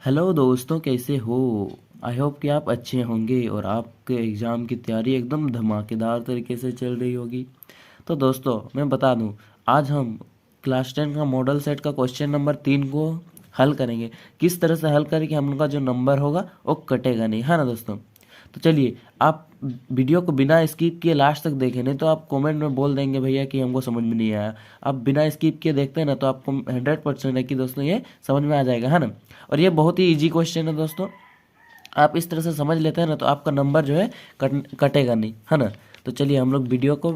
Hello दोस्तों, कैसे हो। आई होप कि आप अच्छे होंगे और आपके एग्ज़ाम की तैयारी एकदम धमाकेदार तरीके से चल रही होगी। तो दोस्तों, मैं बता दूं, आज हम क्लास 10 का मॉडल सेट का क्वेश्चन नंबर 3 को हल करेंगे। किस तरह से हल करें कि हम लोग का जो नंबर होगा वो कटेगा नहीं, है ना दोस्तों। तो चलिए, आप वीडियो को बिना स्किप किए लास्ट तक देखें, नहीं तो आप कमेंट में बोल देंगे भैया कि हमको समझ में नहीं आया। आप बिना स्किप किए देखते हैं ना, तो आपको 100% है कि दोस्तों ये समझ में आ जाएगा, है ना। और ये बहुत ही इजी क्वेश्चन है दोस्तों। आप इस तरह से समझ लेते हैं ना, तो आपका नंबर जो है कटेगा नहीं, है ना। तो चलिए, हम लोग वीडियो को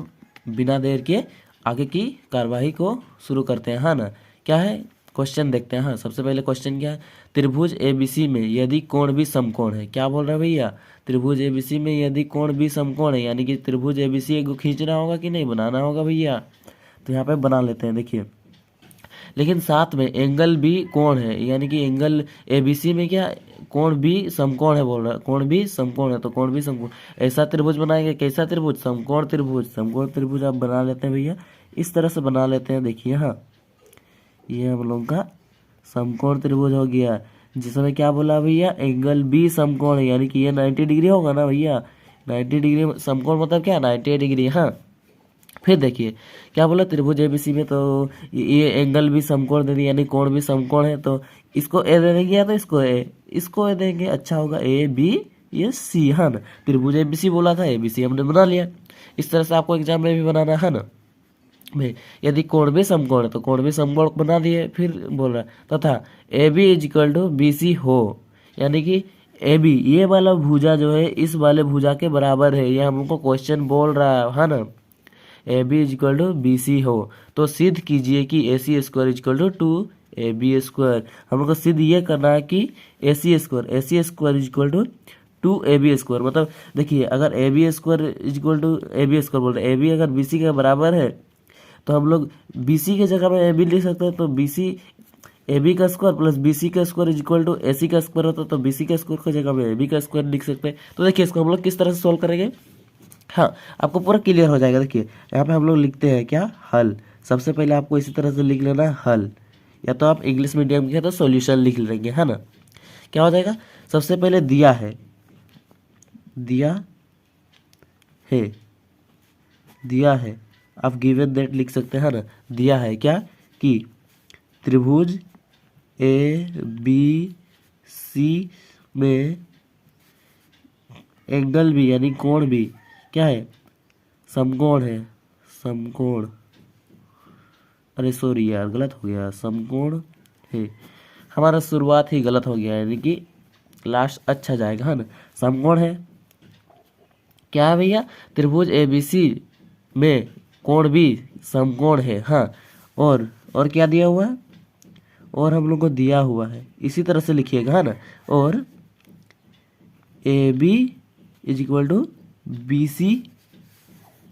बिना देर के आगे की कार्यवाही को शुरू करते हैं, है ना। क्या है क्वेश्चन, देखते हैं। हाँ, सबसे पहले क्वेश्चन क्या है। त्रिभुज एबीसी में यदि कोण भी समकोण है, क्या बोल रहे हैं भैया। त्रिभुज एबीसी में यदि कोण भी समकोण है, यानी कि त्रिभुज एबीसी एक खींचना होगा कि नहीं, बनाना होगा भैया। तो यहाँ पे बना लेते हैं, देखिए। लेकिन साथ में एंगल भी कोण है, यानी कि एंगल एबीसी में क्या कोण भी समकोण है, बोल रहा है कोण भी समकोण है। तो कोण भी समकोण, ऐसा त्रिभुज बनाएंगे। कैसा त्रिभुज, समकोण त्रिभुज। समकोण त्रिभुज आप बना लेते हैं भैया, इस तरह से बना लेते हैं। देखिए, हाँ, ये हम लोग का समकोण त्रिभुज हो गया, जिसमें क्या बोला भैया, एंगल बी समकोण है, यानी कि ये 90 डिग्री होगा ना भैया। 90 डिग्री समकोण मतलब क्या, 90 डिग्री। हाँ, फिर देखिए क्या बोला, त्रिभुज एबीसी में तो ये एंगल भी समकोण दे दिया, यानी कोण भी समकोण है। तो इसको ए दे देंगे या तो इसको ए देंगे, अच्छा होगा ए बी ये सी, है ना। त्रिभुज एबीसी बोला था, एबीसी हमने बना लिया। इस तरह से आपको एग्जाम में भी बनाना है ना भाई। यदि कोण भी समकोण है तो कोण भी समकोण बना दिए। फिर बोल रहा है तथा A B is equal to B C हो, यानी कि ए बी ये वाला भुजा जो है इस वाले भुजा के बराबर है, ये हमको क्वेश्चन बोल रहा है ना। A B is equal to B C हो, तो सिद्ध कीजिए कि A C square is equal to 2ab²। हम लोग को सिद्ध ये करना है कि A C square is equal to 2ab²। मतलब देखिए, अगर A B square is equal to A B square बोल रहे, ए बी अगर बी सी के बराबर है तो हम लोग बी सी की जगह में ए बी लिख सकते हैं। तो बी सी ए बी का स्क्वायर प्लस बी सी का स्क्वायर इज इक्वल टू ए सी का स्क्वायर होता है, तो बी सी का स्क्वायर की जगह में ए बी का स्क्वायर लिख सकते हैं। तो देखिए, इसको हम लोग किस तरह से सोल्व करेंगे, हाँ, आपको पूरा क्लियर हो जाएगा। देखिए, यहाँ पे हम लोग लिखते हैं क्या, हल। सबसे पहले आपको इसी तरह से लिख लेना है हल, या तो आप इंग्लिश मीडियम के तो सॉल्यूशन लिख लेंगे, है ना। क्या हो जाएगा, सबसे पहले दिया है, दिया है, दिया है, आप गिवन दैट लिख सकते हैं ना। दिया है क्या कि त्रिभुज ए बी सी में एंगल भी यानी कोण भी क्या है, समकोण है। समकोण, अरे सॉरी यार, गलत हो गया, समकोण है। हमारा शुरुआत ही गलत हो गया, यानी कि लास्ट अच्छा जाएगा, है ना। समकोण है, क्या है भैया, त्रिभुज एबीसी में कोण भी समकोण है। हाँ, और क्या दिया हुआ है, और हम लोग को दिया हुआ है, इसी तरह से लिखिएगा, है ना। और A B is equal to B C,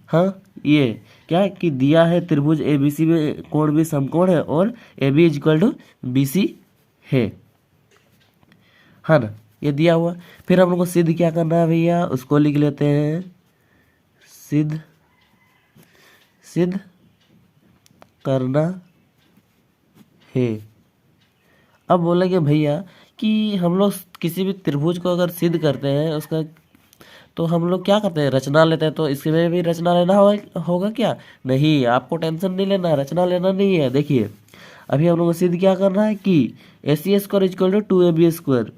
हाँ, ये क्या है कि दिया है त्रिभुज एबीसी में कोण भी समकोण है और A B is equal to B C है ना, ये दिया हुआ। फिर हम लोग को सिद्ध क्या करना है भैया, उसको लिख लेते हैं। सिद्ध, सिद्ध करना है। अब बोलेंगे भैया कि हम लोग किसी भी त्रिभुज को अगर सिद्ध करते हैं उसका, तो हम लोग क्या करते हैं, रचना लेते हैं। तो इसमें भी रचना लेना होगा क्या, नहीं, आपको टेंशन नहीं लेना, रचना लेना नहीं है। देखिए, अभी हम लोग को सिद्ध क्या करना है कि A C square is equal to 2ab²,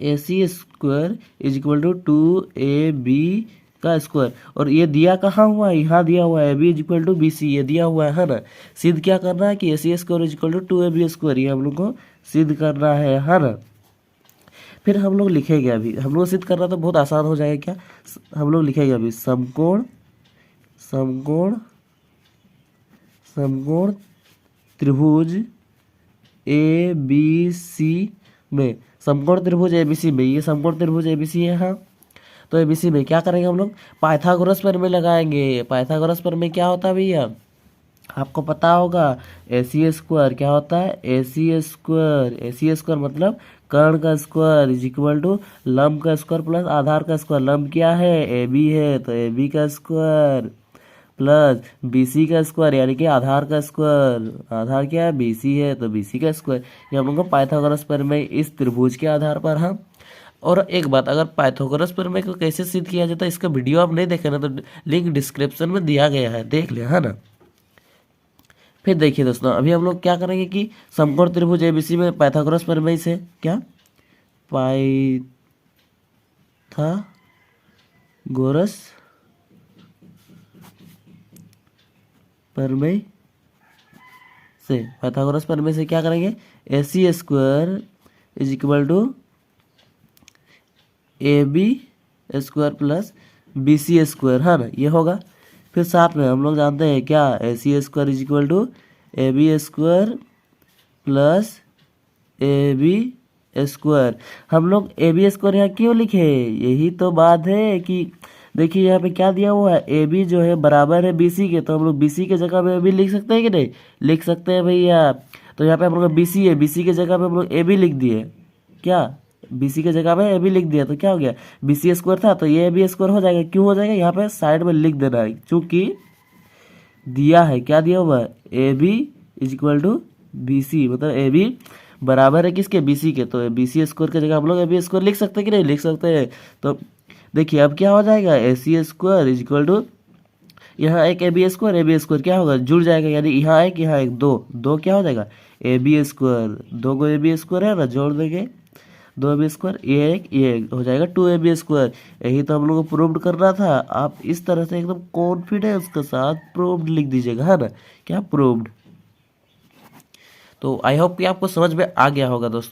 A C square is equal to 2ab का स्क्वायर। और ये दिया कहाँ हुआ है, यहाँ दिया हुआ है, A B is equal to B C, ये दिया हुआ है ना। सिद्ध क्या करना है कि A C square is equal to 2ab², ये हम लोग को सिद्ध करना है ना। फिर हम लोग लिखेंगे, अभी हम लोग सिद्ध करना तो बहुत आसान हो जाएगा। क्या हम लोग लिखेंगे अभी, समकोण, समकोण, समकोण त्रिभुज ए बी सी में, समकोण त्रिभुज ए बी सी में, ये समकोण त्रिभुज ए बी सी है। हाँ, तो ए बी सी में क्या करेंगे हम लोग, पाइथागोरस प्रमेय लगाएंगे। पाइथागोरस प्रमेय क्या होता है भैया, आपको पता होगा, ए सी स्क्वायर क्या होता है, ए सी स्क्वायर, ए सी स्क्वायर मतलब कर्ण का स्क्वायर इज इक्वल टू लंब का स्क्वायर प्लस आधार का स्क्वायर। लंब क्या है, ए बी है, तो ए बी का स्क्वायर प्लस BC का स्क्वायर यानी कि आधार का स्क्वायर, आधार क्या है BC है तो BC का स्क्वायर, ये हम लोग को पाइथागोरस प्रमेय इस त्रिभुज के आधार पर है। और एक बात, अगर पाइथागोरस प्रमेय को कैसे सिद्ध किया जाता है इसका वीडियो आप नहीं देखे ना तो लिंक डिस्क्रिप्शन में दिया गया है, देख ले, है ना। फिर देखिए दोस्तों, अभी हम लोग क्या करेंगे कि समकोण त्रिभुज ABC में पाइथागोरस प्रमेय से क्या पाइथागोरस प्रमेय से क्या करेंगे, AC square is equal to AB square plus BC square, है ना, ये होगा। फिर साथ में हम लोग जानते हैं क्या, AC square is equal to AB square plus AB square. हम लोग AB स्क्वायर यहाँ क्यों लिखे, यही तो बात है कि देखिए यहाँ पे क्या दिया हुआ है, AB जो है बराबर है BC के, तो हम लोग BC के जगह पे AB लिख सकते हैं कि नहीं, लिख सकते हैं भैया। तो यहाँ पे हम लोग BC है, BC के जगह पे हम लोग AB लिख दिए, क्या BC के जगह पे AB लिख दिया, तो क्या हो गया, BC स्क्वायर था तो ये AB स्क्वायर हो जाएगा। क्यों हो जाएगा, यहाँ पे साइड में लिख देना है, चूंकि दिया है, क्या दिया हुआ है, AB is equal to BC, मतलब AB बराबर है किसके, BC के, तो BC स्क्वायर की जगह हम लोग AB स्क्वायर लिख सकते हैं कि नहीं, लिख सकते हैं। तो देखिए अब क्या हो जाएगा, AC square is equal to, यहाँ एक AB स्क्वायर क्या होगा, जुड़ जाएगा, यानी यहाँ एक दो क्या हो जाएगा, AB स्क्वायर, दो गो AB स्क्वायर है ना, जोड़ देंगे 2AB स्क्वायर, ये एक हो जाएगा 2AB स्क्वायर। यही तो हम लोग को प्रूव्ड करना था। आप इस तरह से एकदम कॉन्फिडेंस के साथ प्रूव्ड लिख दीजिएगा, है ना, क्या प्रूव्ड। तो आई होप कि आपको समझ में आ गया होगा दोस्तों।